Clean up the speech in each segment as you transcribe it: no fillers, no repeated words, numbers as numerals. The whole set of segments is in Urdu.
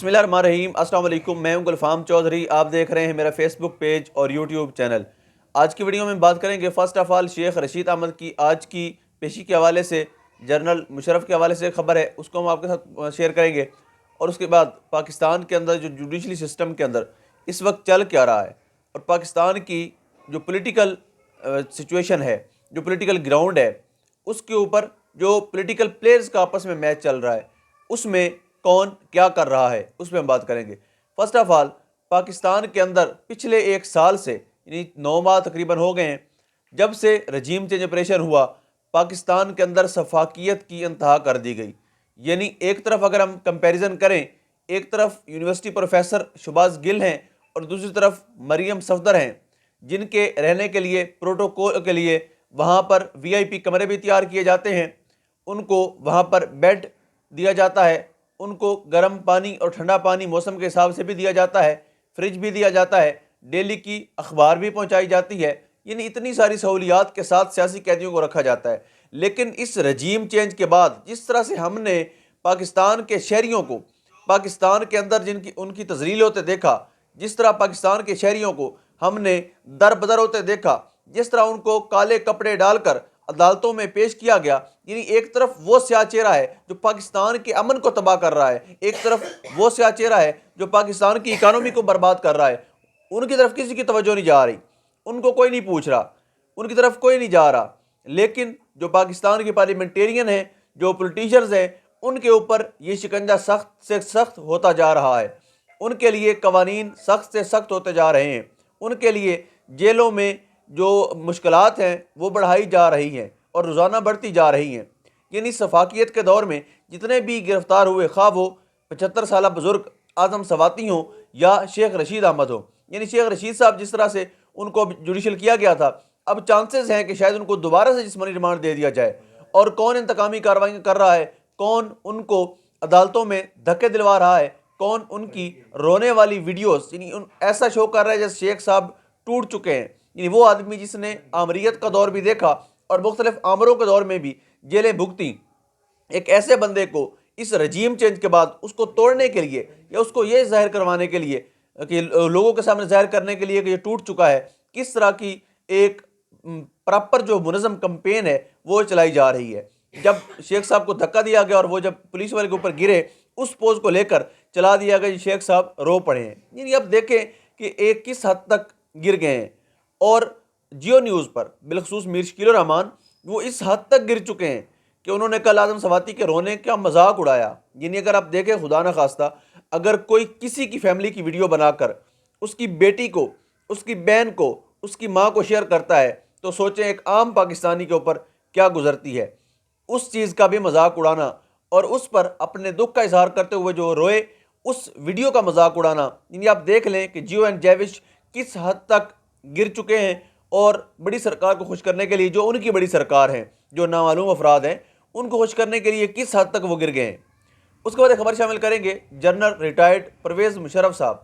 بسم اللہ الرحمن الرحیم۔ السلام علیکم، میں ہوں گلفام چودھری، آپ دیکھ رہے ہیں میرا فیس بک پیج اور یوٹیوب چینل۔ آج کی ویڈیو میں بات کریں گے first of all Sheikh Rashid Ahmad کی آج کی پیشی کے حوالے سے، جنرل مشرف کے حوالے سے خبر ہے، اس کو ہم آپ کے ساتھ شیئر کریں گے، اور اس کے بعد پاکستان کے اندر جو جوڈیشلی سسٹم کے اندر اس وقت چل کیا رہا ہے، اور پاکستان کی جو پولیٹیکل سچویشن ہے، جو پولیٹیکل گراؤنڈ ہے، اس کے اوپر جو پولیٹیکل پلیئرز کا آپس میں میچ چل رہا ہے، اس میں کون کیا کر رہا ہے، اس پہ ہم بات کریں گے۔ فرسٹ آف آل پاکستان کے اندر پچھلے ایک سال سے، یعنی 9 ماہ تقریباً ہو گئے ہیں جب سے رجیم چینج آپریشن ہوا، پاکستان کے اندر سفاکیت کی انتہا کر دی گئی۔ یعنی ایک طرف اگر ہم کمپیریزن کریں، ایک طرف یونیورسٹی پروفیسر شہباز گل ہیں اور دوسری طرف مریم صفدر ہیں، جن کے رہنے کے لیے پروٹوکول کے لیے وہاں پر VIP کمرے بھی تیار کیے جاتے ہیں، ان کو وہاں پر بیڈ دیا جاتا ہے، ان کو گرم پانی اور ٹھنڈا پانی موسم کے حساب سے بھی دیا جاتا ہے، فریج بھی دیا جاتا ہے، ڈیلی کی اخبار بھی پہنچائی جاتی ہے، یعنی اتنی ساری سہولیات کے ساتھ سیاسی قیدیوں کو رکھا جاتا ہے۔ لیکن اس رجیم چینج کے بعد جس طرح سے ہم نے پاکستان کے شہریوں کو پاکستان کے اندر ان کی تذلیل ہوتے دیکھا، جس طرح پاکستان کے شہریوں کو ہم نے در بدر ہوتے دیکھا، جس طرح ان کو کالے کپڑے ڈال کر عدالتوں میں پیش کیا گیا، یعنی ایک طرف وہ سیاہ چہرہ ہے جو پاکستان کے امن کو تباہ کر رہا ہے، ایک طرف وہ سیاہ چہرہ ہے جو پاکستان کی اکانومی کو برباد کر رہا ہے، ان کی طرف کسی کی توجہ نہیں جا رہی، ان کو کوئی نہیں پوچھ رہا، ان کی طرف کوئی نہیں جا رہا۔ لیکن جو پاکستان کے پارلیمنٹیرین ہیں، جو پولیٹیشنز ہیں، ان کے اوپر یہ شکنجہ سخت سے سخت ہوتا جا رہا ہے، ان کے لیے قوانین سخت سے سخت ہوتے جا رہے ہیں، ان کے لیے جیلوں میں جو مشکلات ہیں وہ بڑھائی جا رہی ہیں اور روزانہ بڑھتی جا رہی ہیں۔ یعنی سفاکیت کے دور میں جتنے بھی گرفتار ہوئے، خواہ وہ 75 سالہ بزرگ اعظم سواتی ہوں یا شیخ رشید احمد ہوں، یعنی شیخ رشید صاحب جس طرح سے ان کو جوڈیشل کیا گیا تھا، اب چانسز ہیں کہ شاید ان کو دوبارہ سے جسمانی ریمانڈ دے دیا جائے، اور کون انتقامی کارروائیاں کر رہا ہے، کون ان کو عدالتوں میں دھکے دلوا رہا ہے، کون ان کی رونے والی ویڈیوز، یعنی ایسا شو کر رہا ہے جیسے شیخ صاحب ٹوٹ چکے ہیں، یعنی وہ آدمی جس نے آمریت کا دور بھی دیکھا اور مختلف آمروں کے دور میں بھی جیلیں بھگتیں، ایک ایسے بندے کو اس رجیم چینج کے بعد اس کو توڑنے کے لیے یا اس کو یہ ظاہر کروانے کے لیے کہ لوگوں کے سامنے ظاہر کرنے کے لیے کہ یہ ٹوٹ چکا ہے، کس طرح کی ایک پراپر جو منظم کمپین ہے وہ چلائی جا رہی ہے۔ جب شیخ صاحب کو دھکا دیا گیا اور وہ جب پولیس والے کے اوپر گرے، اس پوز کو لے کر چلا دیا گیا، شیخ صاحب رو پڑے ہیں۔ یعنی اب دیکھیں کہ ایک کس حد تک گر گئے ہیں، اور جیو نیوز پر بالخصوص میر شکیل الرحمان وہ اس حد تک گر چکے ہیں کہ انہوں نے کل اعظم سواتی کے رونے کا مذاق اڑایا۔ یعنی اگر آپ دیکھیں، خدا نہ خواستہ اگر کوئی کسی کی فیملی کی ویڈیو بنا کر اس کی بیٹی کو، اس کی بہن کو، اس کی ماں کو شیئر کرتا ہے، تو سوچیں ایک عام پاکستانی کے اوپر کیا گزرتی ہے۔ اس چیز کا بھی مذاق اڑانا اور اس پر اپنے دکھ کا اظہار کرتے ہوئے جو روئے، اس ویڈیو کا مذاق اڑانا، یعنی آپ دیکھ لیں کہ جیو اینڈ جیوش کس حد تک گر چکے ہیں، اور بڑی سرکار کو خوش کرنے کے لیے، جو ان کی بڑی سرکار ہیں، جو نامعلوم افراد ہیں، ان کو خوش کرنے کے لیے کس حد تک وہ گر گئے ہیں۔ اس کے بعد ایک خبر شامل کریں گے، جنرل ریٹائرڈ پرویز مشرف صاحب،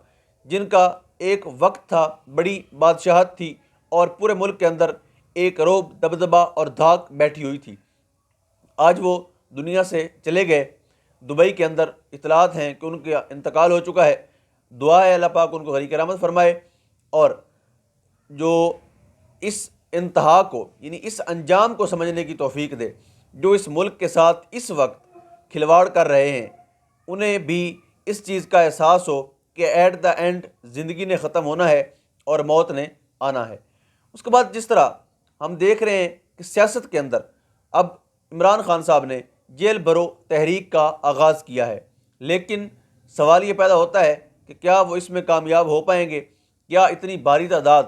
جن کا ایک وقت تھا، بڑی بادشاہت تھی اور پورے ملک کے اندر ایک روب، دبدبہ اور دھاک بیٹھی ہوئی تھی، آج وہ دنیا سے چلے گئے۔ دبئی کے اندر اطلاعات ہیں کہ ان کا انتقال ہو چکا ہے۔ دعا ہے اللہ پاک ان کو غریق رحمت فرمائے، اور جو اس انتہا کو، یعنی اس انجام کو سمجھنے کی توفیق دے، جو اس ملک کے ساتھ اس وقت کھلواڑ کر رہے ہیں، انہیں بھی اس چیز کا احساس ہو کہ ایٹ دا اینڈ زندگی نے ختم ہونا ہے اور موت نے آنا ہے۔ اس کے بعد جس طرح ہم دیکھ رہے ہیں کہ سیاست کے اندر اب عمران خان صاحب نے جیل برو تحریک کا آغاز کیا ہے، لیکن سوال یہ پیدا ہوتا ہے کہ کیا وہ اس میں کامیاب ہو پائیں گے؟ کیا اتنی باری تعداد،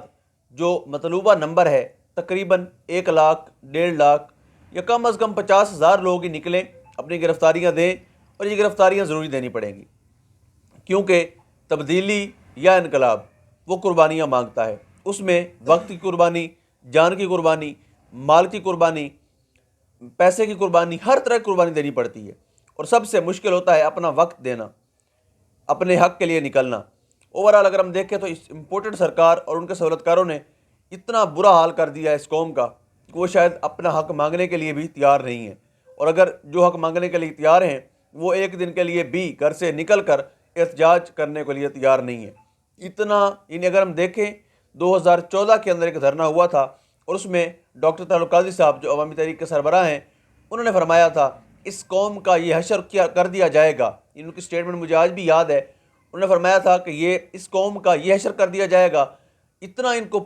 جو مطلوبہ نمبر ہے تقریباً 1 لاکھ 1.5 لاکھ یا کم از کم 50,000 لوگ ہی نکلیں، اپنی گرفتاریاں دیں، اور یہ گرفتاریاں ضروری دینی پڑیں گی، کیونکہ تبدیلی یا انقلاب وہ قربانیاں مانگتا ہے، اس میں وقت کی قربانی، جان کی قربانی، مال کی قربانی، پیسے کی قربانی، ہر طرح کی قربانی دینی پڑتی ہے، اور سب سے مشکل ہوتا ہے اپنا وقت دینا، اپنے حق کے لیے نکلنا۔ اوورآل اگر ہم دیکھیں تو اس امپورٹڈ سرکار اور ان کے سہولتکاروں نے اتنا برا حال کر دیا ہے اس قوم کا کہ وہ شاید اپنا حق مانگنے کے لیے بھی تیار نہیں ہیں، اور اگر جو حق مانگنے کے لیے تیار ہیں وہ ایک دن کے لیے بھی گھر سے نکل کر احتجاج کرنے کے لیے تیار نہیں ہے۔ اتنا یعنی اگر ہم دیکھیں 2014 کے اندر ایک دھرنا ہوا تھا اور اس میں ڈاکٹر طاہر القادری صاحب جو عوامی تحریک کے سربراہ ہیں انہوں نے فرمایا تھا اس قوم کا یہ حشر کیا کر دیا جائے گا، ان کی سٹیٹمنٹ مجھے آج بھی یاد ہے، انہوں نے فرمایا تھا کہ یہ اس قوم کا یہ حشر کر دیا جائے گا، اتنا ان کو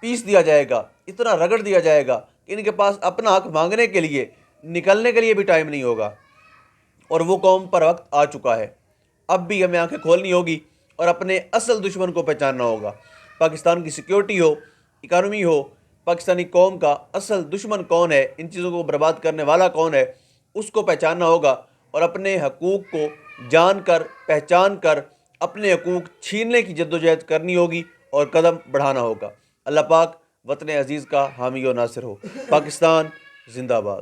پیس دیا جائے گا، اتنا رگڑ دیا جائے گا کہ ان کے پاس اپنا حق مانگنے کے لیے نکلنے کے لیے بھی ٹائم نہیں ہوگا، اور وہ قوم پر وقت آ چکا ہے۔ اب بھی ہمیں آنکھیں کھولنی ہوگی اور اپنے اصل دشمن کو پہچاننا ہوگا۔ پاکستان کی سیکیورٹی ہو، اکانومی ہو، پاکستانی قوم کا اصل دشمن کون ہے، ان چیزوں کو برباد کرنے والا کون ہے، اس کو پہچاننا ہوگا اور اپنے حقوق کو جان کر پہچان کر اپنے حقوق چھیننے کی جدوجہد کرنی ہوگی اور قدم بڑھانا ہوگا۔ اللہ پاک وطن عزیز کا حامی و ناصر ہو۔ پاکستان زندہ باد۔